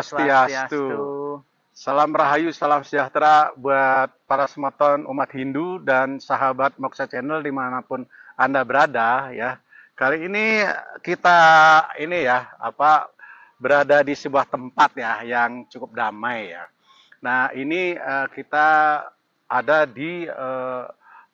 Swastiastu. Salam Rahayu, salam sejahtera buat para semeton umat Hindu dan sahabat Moksa Channel dimanapun Anda berada ya. Kali ini kita berada di sebuah tempat ya yang cukup damai ya. Nah ini kita ada di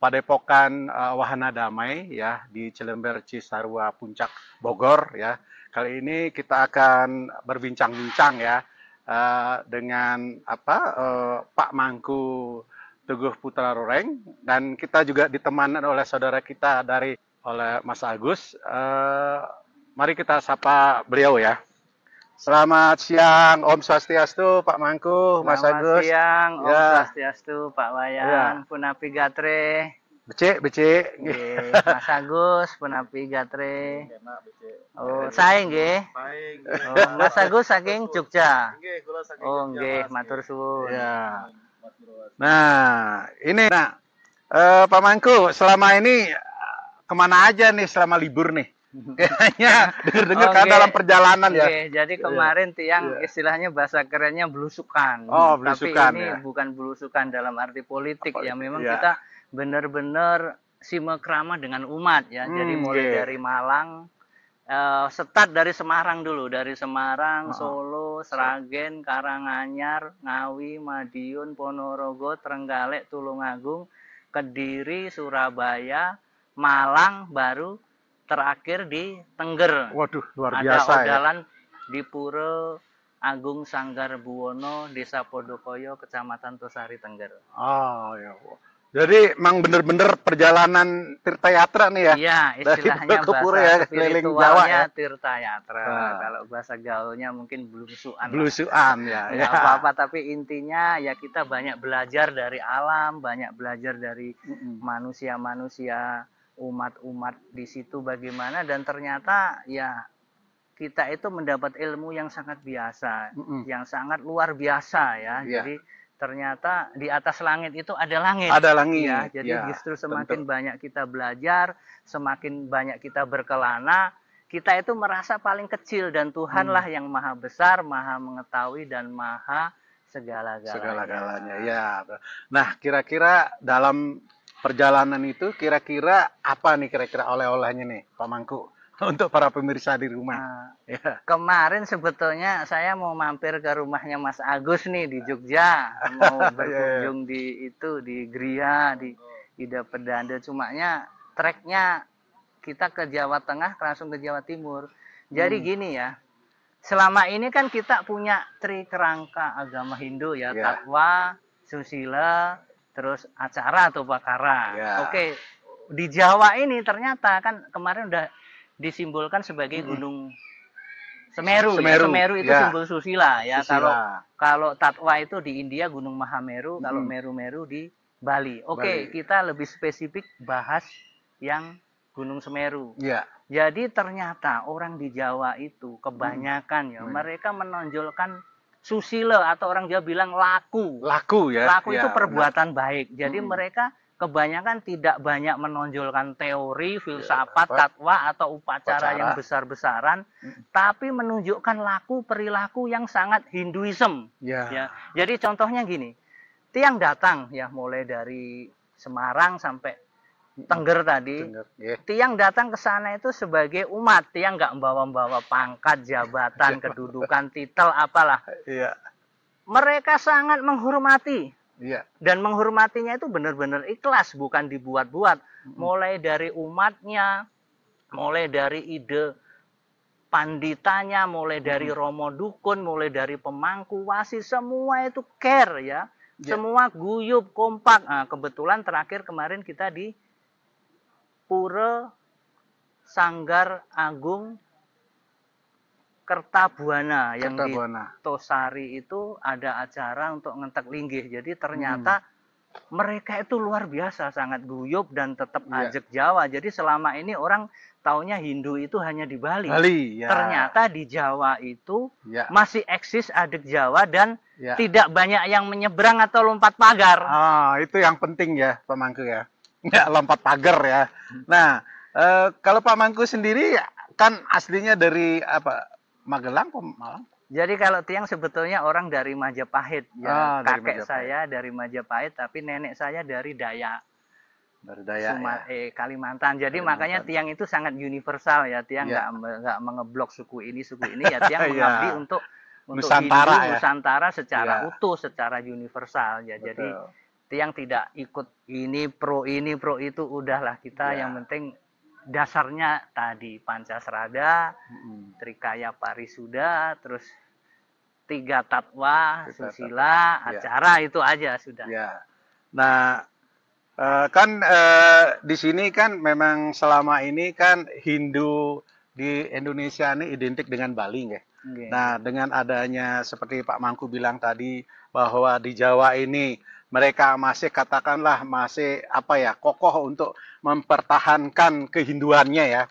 Padepokan Wahana Damai ya di Cilember Cisarua Puncak Bogor ya. Kali ini kita akan berbincang-bincang ya dengan Pak Mangku Teguh Putra Roreng, dan kita juga ditemani oleh saudara kita oleh Mas Agus. Mari kita sapa beliau ya. Selamat siang, Om Swastiastu, Pak Mangku, Mas Agus. Selamat siang, Om Swastiastu, Pak Wayan, Punapi Gatre. Becik. Mas Agus, Punapi Gatre. Oh, saya nggih. Oh, Mas Agus saking Jogja. Oh, nggih, matur suwun. Ya. Nah, Pak Mangku, selama ini kemana aja nih selama libur nih? Kayaknya dengar-dengar kan dalam perjalanan ya. Jadi kemarin tiang istilahnya bahasa kerennya belusukan. Oh, belusukan. Tapi ini bukan belusukan dalam arti politik ya. Memang kita benar-benar simekrama dengan umat ya. Jadi mulai dari Malang, start dari Semarang dulu, dari Semarang, Solo, Sragen, Karanganyar, Ngawi, Madiun, Ponorogo, Trenggalek, Tulungagung, Kediri, Surabaya, Malang, baru terakhir di Tengger. Waduh, luar biasa. Ada odalan di Pura Agung Sanggar Buwono, Desa Podokoyo, Kecamatan Tosari, Tengger. Oh ya. Jadi emang bener-bener perjalanan Tirta Yatra nih ya? Iya, istilahnya bahasa spiritualnya Tirta Yatra. Kalau bahasa gaulnya mungkin belusuan. Belusuan ya. Nggak apa-apa, tapi intinya ya kita banyak belajar dari alam, banyak belajar dari manusia-manusia, umat-umat di situ bagaimana, dan ternyata ya kita itu mendapat ilmu yang sangat biasa, yang sangat luar biasa ya. Jadi ternyata di atas langit itu ada langit. Ada langit. Ya, jadi justru semakin banyak kita belajar, semakin banyak kita berkelana, kita itu merasa paling kecil dan Tuhanlah yang maha besar, maha mengetahui dan maha segala-galanya. Ya. Nah, kira-kira dalam perjalanan itu kira-kira apa nih kira-kira oleh-olehnya nih Pak Mangku untuk para pemirsa di rumah? Kemarin sebetulnya saya mau mampir ke rumahnya Mas Agus nih di Jogja, mau berkunjung di Gria, di Ida Pedanda. Cumanya treknya kita ke Jawa Tengah langsung ke Jawa Timur. Jadi gini ya, selama ini kan kita punya tri kerangka agama Hindu ya, Tatwa, Susila, terus acara atau bakara. Oke, di Jawa ini ternyata kan kemarin udah disimbolkan sebagai Gunung Semeru. Semeru itu simbol susila ya. Kalau Tatwa itu di India Gunung Mahameru, kalau Meru-Meru di Bali. Oke, kita lebih spesifik bahas yang Gunung Semeru. Jadi ternyata orang di Jawa itu kebanyakan ya, mereka menonjolkan susila atau orang Jawa bilang laku. Laku itu perbuatan baik. Jadi mereka kebanyakan tidak banyak menonjolkan teori, filsafat, tatwa atau upacara yang besar-besaran, tapi menunjukkan laku perilaku yang sangat Hinduism. Ya. Jadi contohnya gini, tiang datang ya mulai dari Semarang sampai Tengger tadi, tiang datang ke sana itu sebagai umat, tiang nggak membawa-bawa pangkat, jabatan, kedudukan, titel, apalah. Mereka sangat menghormati. Dan menghormatinya itu benar-benar ikhlas, bukan dibuat-buat. Mulai dari umatnya, mulai dari ide panditanya, mulai dari romo dukun, mulai dari pemangku wasi, semua itu care ya. Semua guyup, kompak. Nah, kebetulan terakhir kemarin kita di Pura Sanggar Agung Kertabuana yang di Tosari itu ada acara untuk ngentek linggih. Jadi ternyata mereka itu luar biasa, sangat guyup dan tetap ajak Jawa. Jadi selama ini orang taunya Hindu itu hanya di Bali. Ternyata di Jawa itu masih eksis adat Jawa dan tidak banyak yang menyeberang atau lompat pagar. Itu yang penting ya Pak Mangku ya. Nggak lompat pagar ya. Nah, kalau Pak Mangku sendiri kan aslinya dari Magelang, Malang? Jadi kalau tiang sebetulnya orang dari Majapahit ya, Dari kakek Majapahit. saya dari Majapahit, tapi nenek saya dari Dayak. Dari Dayak ya. Kalimantan. Jadi Kalimantan. makanya tiang itu sangat universal ya. Tiang Ya. nggak mengeblok suku ini ya. Tiang mengabdi Ya. untuk Nusantara Hindu ya. Nusantara secara Ya. utuh, secara universal ya. Betul. Jadi tiang tidak ikut ini pro itu, udahlah kita Ya. yang penting dasarnya tadi Pancasrada, Trikaya Parisuda, terus 3 tatwa, susila, acara itu aja sudah. Ya. Nah, kan di sini kan memang selama ini kan Hindu di Indonesia ini identik dengan Bali, nggih. Nah, dengan adanya seperti Pak Mangku bilang tadi bahwa di Jawa ini mereka masih katakanlah masih apa ya kokoh untuk mempertahankan kehinduannya ya.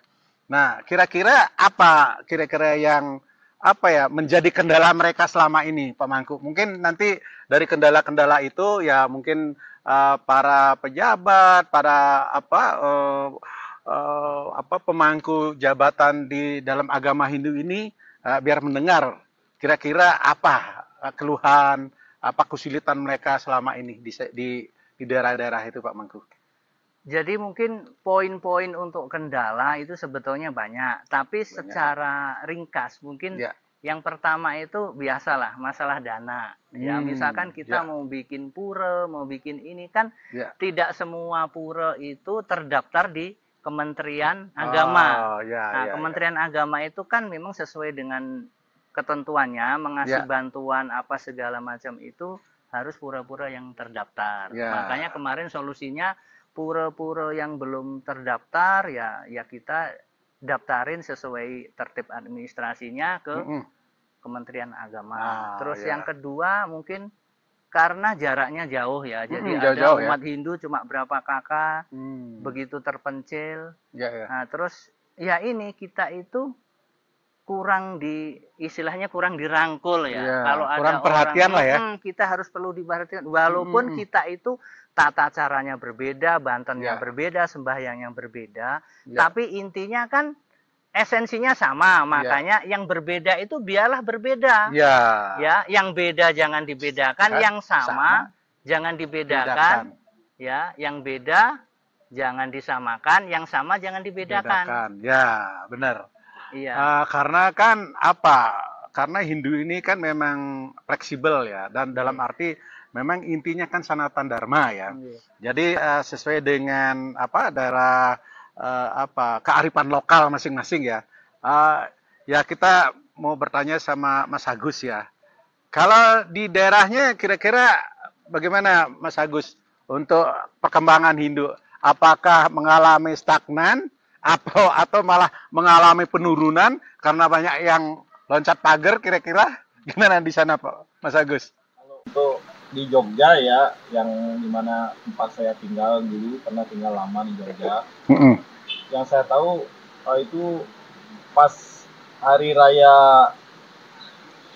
Nah, kira-kira apa kira-kira yang apa ya menjadi kendala mereka selama ini, Pak Mangku? Mungkin nanti dari kendala-kendala itu ya mungkin para pejabat, para apa pemangku jabatan di dalam agama Hindu ini biar mendengar kira-kira apa keluhan, apa kesulitan mereka selama ini di daerah-daerah itu, Pak Mangku. Jadi mungkin poin-poin untuk kendala itu sebetulnya banyak, tapi secara ringkas mungkin yang pertama itu biasalah masalah dana. Ya misalkan kita mau bikin pura, mau bikin ini kan tidak semua pura itu terdaftar di Kementerian Agama. Kementerian Agama itu kan memang sesuai dengan ketentuannya mengasih bantuan apa segala macam itu harus pura-pura yang terdaftar. Makanya kemarin solusinya pura-pura yang belum terdaftar ya kita daftarin sesuai tertib administrasinya ke Kementerian Agama. Terus yang kedua mungkin karena jaraknya jauh ya. Jadi ada umat Hindu cuma berapa kakak, begitu terpencil. Nah, terus ya ini kita itu istilahnya kurang dirangkul ya. Kalau ada perhatian lah ya. Kita harus perlu diperhatikan. Walaupun kita itu tata caranya berbeda, bantennya berbeda, sembahyangnya berbeda, tapi intinya kan esensinya sama. Makanya yang berbeda itu biarlah berbeda. Ya, yang beda jangan dibedakan, yang sama jangan dibedakan. Ya, yang beda jangan disamakan, yang sama jangan dibedakan. Ya, benar. Iya. Karena kan karena Hindu ini kan memang fleksibel ya, dan dalam arti memang intinya kan sanatan dharma ya. Jadi sesuai dengan daerah kearifan lokal masing-masing ya. Ya kita mau bertanya sama Mas Agus ya. Kalau di daerahnya kira-kira bagaimana Mas Agus untuk perkembangan Hindu? Apakah mengalami stagnan atau malah mengalami penurunan karena banyak yang loncat pagar, kira-kira gimana di sana Pak Mas Agus? Untuk di Jogja ya, yang dimana tempat saya tinggal dulu, pernah tinggal lama di Jogja. Yang saya tahu itu pas hari raya,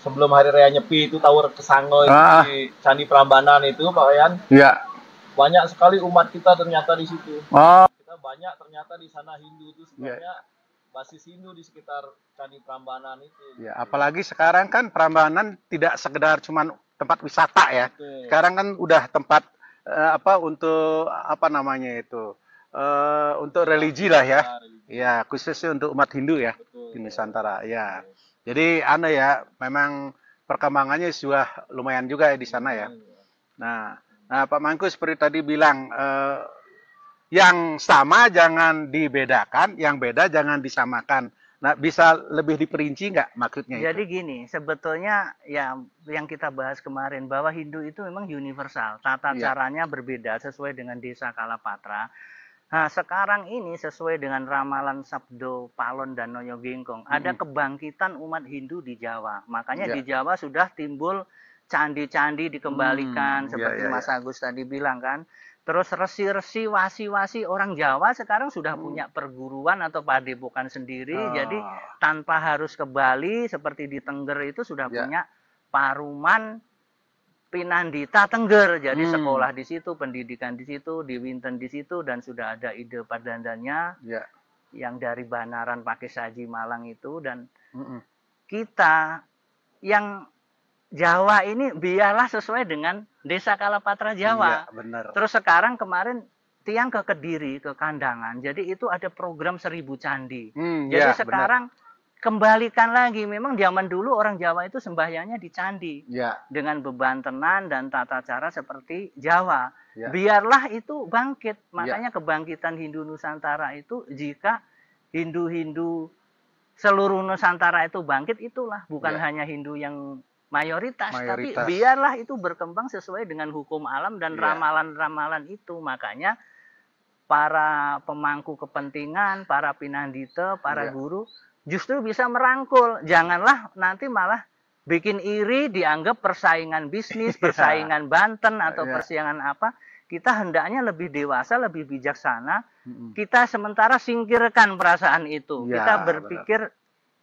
sebelum hari raya Nyepi itu Tawur Kesango itu di Candi Prambanan itu Pak Wayan. Iya. Banyak sekali umat kita ternyata di situ. Kita banyak ternyata di sana Hindu itu sebenarnya basis Hindu di sekitar Candi Prambanan itu. Ya, apalagi sekarang kan Prambanan tidak sekedar cuman tempat wisata ya. Betul. Sekarang kan udah tempat untuk untuk religi lah ya. Ya, khususnya untuk umat Hindu ya. Betul, di Nusantara. Ya. Jadi memang perkembangannya sudah lumayan juga ya di sana ya. Nah, Pak Mangku seperti tadi bilang yang sama jangan dibedakan, yang beda jangan disamakan. Nah, bisa lebih diperinci nggak maksudnya itu? Jadi gini, sebetulnya ya yang kita bahas kemarin bahwa Hindu itu memang universal, tata caranya berbeda sesuai dengan desa Kalapatra. Nah, sekarang ini sesuai dengan ramalan Sabdo Palon dan Noyo Gingkong, ada kebangkitan umat Hindu di Jawa. Makanya di Jawa sudah timbul candi-candi dikembalikan seperti Mas Agus tadi bilang kan. Terus resi-resi, wasi-wasi orang Jawa sekarang sudah punya perguruan atau padepokan sendiri. Jadi tanpa harus ke Bali seperti di Tengger itu sudah punya Paruman Pinandita Tengger. Jadi sekolah di situ, pendidikan di situ, di Winten di situ, dan sudah ada ide padandannya yang dari Banaran Pakai Saji Malang itu. Dan kita yang Jawa ini biarlah sesuai dengan Desa Kalapatra Jawa. Iya, benar. Terus sekarang kemarin tiang ke Kediri, ke Kandangan. Jadi itu ada program 1000 candi. Jadi ya, sekarang kembalikan lagi. Memang zaman dulu orang Jawa itu sembahyangnya di candi. Ya. Dengan beban tenan dan tata cara seperti Jawa. Ya. Biarlah itu bangkit. Makanya kebangkitan Hindu Nusantara itu jika Hindu-Hindu seluruh Nusantara itu bangkit, itulah. Bukan hanya Hindu yang mayoritas, tapi biarlah itu berkembang sesuai dengan hukum alam dan ramalan-ramalan itu. Makanya para pemangku kepentingan, para pinandita, para guru justru bisa merangkul. Janganlah nanti malah bikin iri, dianggap persaingan bisnis, persaingan Banten atau persaingan apa. Kita hendaknya lebih dewasa, lebih bijaksana. Kita sementara singkirkan perasaan itu. Kita berpikir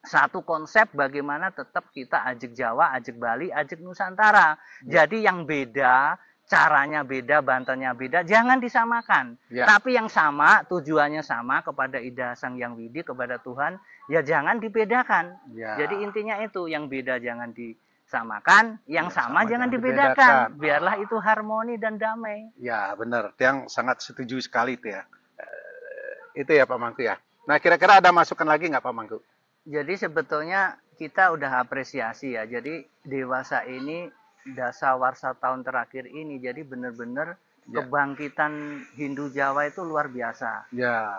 satu konsep bagaimana tetap kita ajak Jawa, ajak Bali, ajak Nusantara. Jadi yang beda, caranya beda, Bantennya beda, jangan disamakan. Tapi yang sama, tujuannya sama kepada Ida Sang Hyang Widi, kepada Tuhan, ya jangan dibedakan. Jadi intinya itu, yang beda jangan disamakan, yang sama jangan dibedakan. Biarlah itu harmoni dan damai. Ya benar, yang sangat setuju sekali itu ya. Itu ya Pak Mangku ya. Nah kira-kira ada masukan lagi nggak Pak Mangku? Jadi sebetulnya kita udah apresiasi ya. Jadi dewasa ini dasawarsa tahun terakhir ini jadi benar-benar kebangkitan Hindu Jawa itu luar biasa.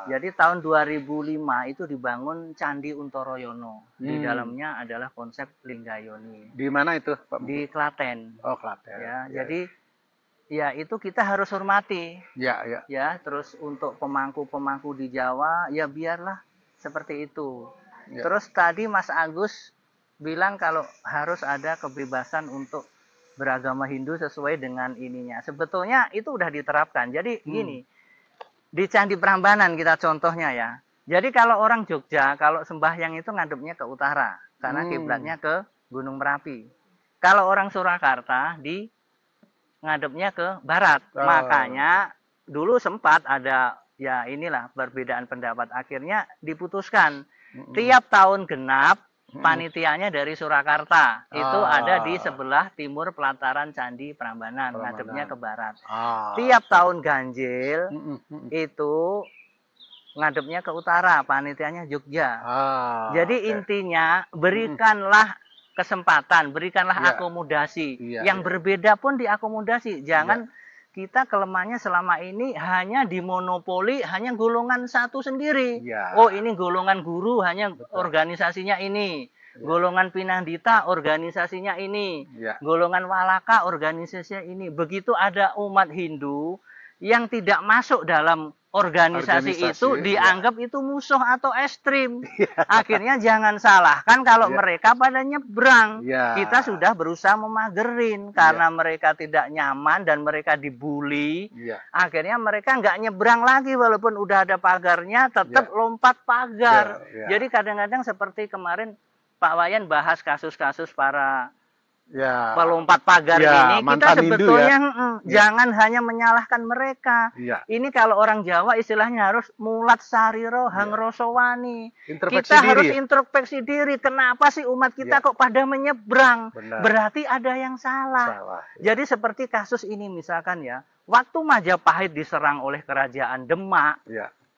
Jadi tahun 2005 itu dibangun Candi Untoroyono. Di dalamnya adalah konsep Linggayoni. Di mana itu Pak? Di Klaten. Oh Klaten. Jadi ya itu kita harus hormati. Ya. Terus untuk pemangku-pemangku di Jawa ya biarlah seperti itu. Terus tadi Mas Agus bilang kalau harus ada kebebasan untuk beragama Hindu sesuai dengan ininya. Sebetulnya itu udah diterapkan. Jadi gini, di Candi Prambanan kita contohnya ya. Jadi kalau orang Jogja, kalau sembahyang itu ngadepnya ke utara. Karena kiblatnya ke Gunung Merapi. Kalau orang Surakarta, ngadepnya ke barat. Makanya dulu sempat ada, ya inilah perbedaan pendapat. Akhirnya diputuskan. Tiap tahun genap, panitianya dari Surakarta. Itu ada di sebelah timur pelataran Candi Prambanan. Ngadepnya ke barat. Tiap tahun ganjil, itu ngadepnya ke utara. Panitianya Jogja. Jadi intinya, berikanlah kesempatan, berikanlah akomodasi. Yang berbeda pun diakomodasi. Jangan kita kelemahannya selama ini hanya dimonopoli, hanya golongan satu sendiri. Oh ini golongan guru, hanya organisasinya ini. Golongan pinandita, organisasinya ini. Golongan walaka, organisasinya ini. Begitu ada umat Hindu yang tidak masuk dalam organisasi itu, dianggap itu musuh atau ekstrim. Akhirnya jangan salahkan kalau mereka pada nyebrang. Kita sudah berusaha memagerin karena mereka tidak nyaman dan mereka dibully. Akhirnya mereka nggak nyebrang lagi walaupun udah ada pagarnya, tetap lompat pagar. Jadi kadang-kadang seperti kemarin Pak Wayan bahas kasus-kasus para pelompat pagar ini, kita sebetulnya jangan hanya menyalahkan mereka. Ini kalau orang Jawa istilahnya harus mulat sariro hangrosowani. Kita harus introspeksi diri. Kenapa sih umat kita kok pada menyeberang? Berarti ada yang salah. Jadi seperti kasus ini misalkan ya, waktu Majapahit diserang oleh kerajaan Demak,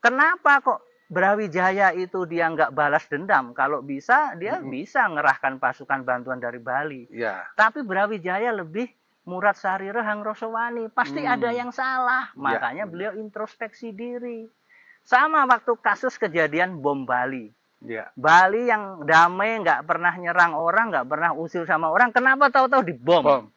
kenapa kok Brawijaya itu dia nggak balas dendam? Kalau bisa, dia bisa ngerahkan pasukan bantuan dari Bali. Tapi Brawijaya lebih murat sarira hangrosowani. Pasti ada yang salah. Makanya beliau introspeksi diri. Sama waktu kasus kejadian bom Bali. Bali yang damai, nggak pernah nyerang orang, nggak pernah usil sama orang. Kenapa tahu-tahu dibom?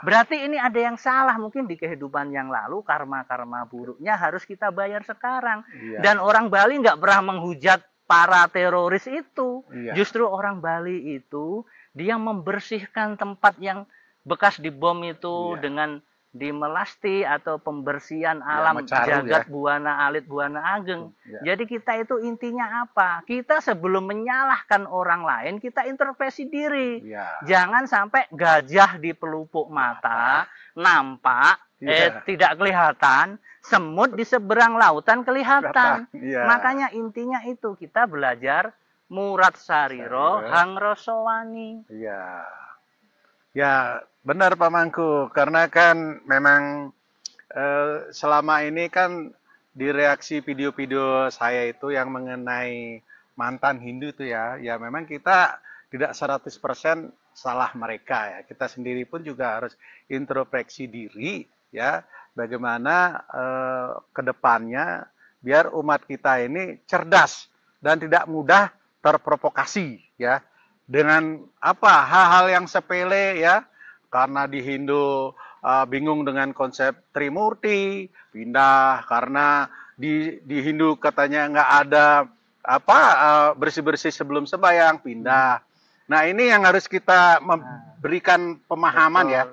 Berarti ini ada yang salah. Mungkin di kehidupan yang lalu, karma-karma buruknya harus kita bayar sekarang. Dan orang Bali nggak pernah menghujat para teroris itu. Justru orang Bali itu, dia membersihkan tempat yang bekas dibom itu dengan dimelasti atau pembersihan alam jagat buana alit buana ageng. Jadi kita itu intinya apa? Kita sebelum menyalahkan orang lain, kita introspeksi diri. Jangan sampai gajah di pelupuk mata nampak tidak kelihatan, semut di seberang lautan kelihatan. Makanya intinya itu kita belajar murat sariro hangrosowani. Ya, benar Pak Mangku, karena kan memang selama ini kan di reaksi video-video saya itu yang mengenai mantan Hindu itu ya, ya memang kita tidak 100% salah mereka ya. Kita sendiri pun juga harus introspeksi diri ya, bagaimana ke depannya biar umat kita ini cerdas dan tidak mudah terprovokasi ya dengan apa hal-hal yang sepele ya, karena di Hindu bingung dengan konsep Trimurti, pindah karena di Hindu katanya nggak ada apa bersih-bersih sebelum sembahyang, pindah. Nah, ini yang harus kita memberikan pemahaman ya.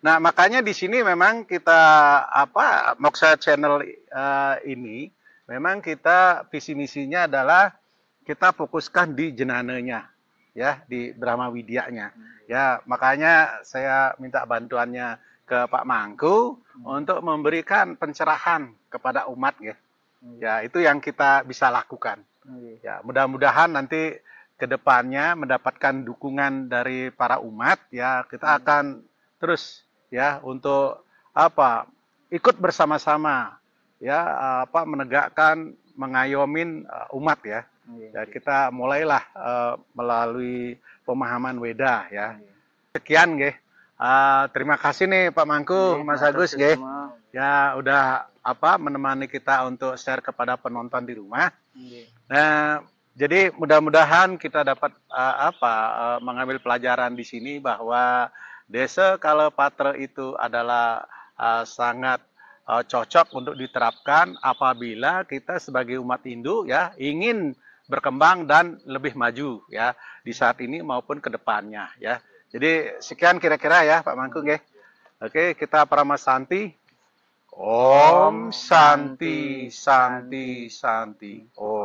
Nah, makanya di sini memang kita apa Moksha Channel ini memang kita visi misinya adalah kita fokuskan di jenananya ya, di Brahma Widyanya. Ya, makanya saya minta bantuannya ke Pak Mangku untuk memberikan pencerahan kepada umat ya. Ya, itu yang kita bisa lakukan. Ya, mudah-mudahan nanti ke depannya mendapatkan dukungan dari para umat ya, kita akan terus ya untuk apa? Ikut bersama-sama ya apa menegakkan mengayomin umat ya. Ya, kita mulailah melalui pemahaman Weda ya. Sekian nggih. Terima kasih nih Pak Mangku, Mas Agus nggih. Ya udah apa menemani kita untuk share kepada penonton di rumah. Nah, jadi mudah-mudahan kita dapat mengambil pelajaran di sini bahwa Desa Kalapatra itu adalah sangat cocok untuk diterapkan apabila kita sebagai umat Hindu ya ingin berkembang dan lebih maju ya di saat ini maupun ke depannya ya. Jadi sekian kira-kira ya Pak Mangku nggih. Oke, kita Paramasanti. Om Santi Santi Santi. Om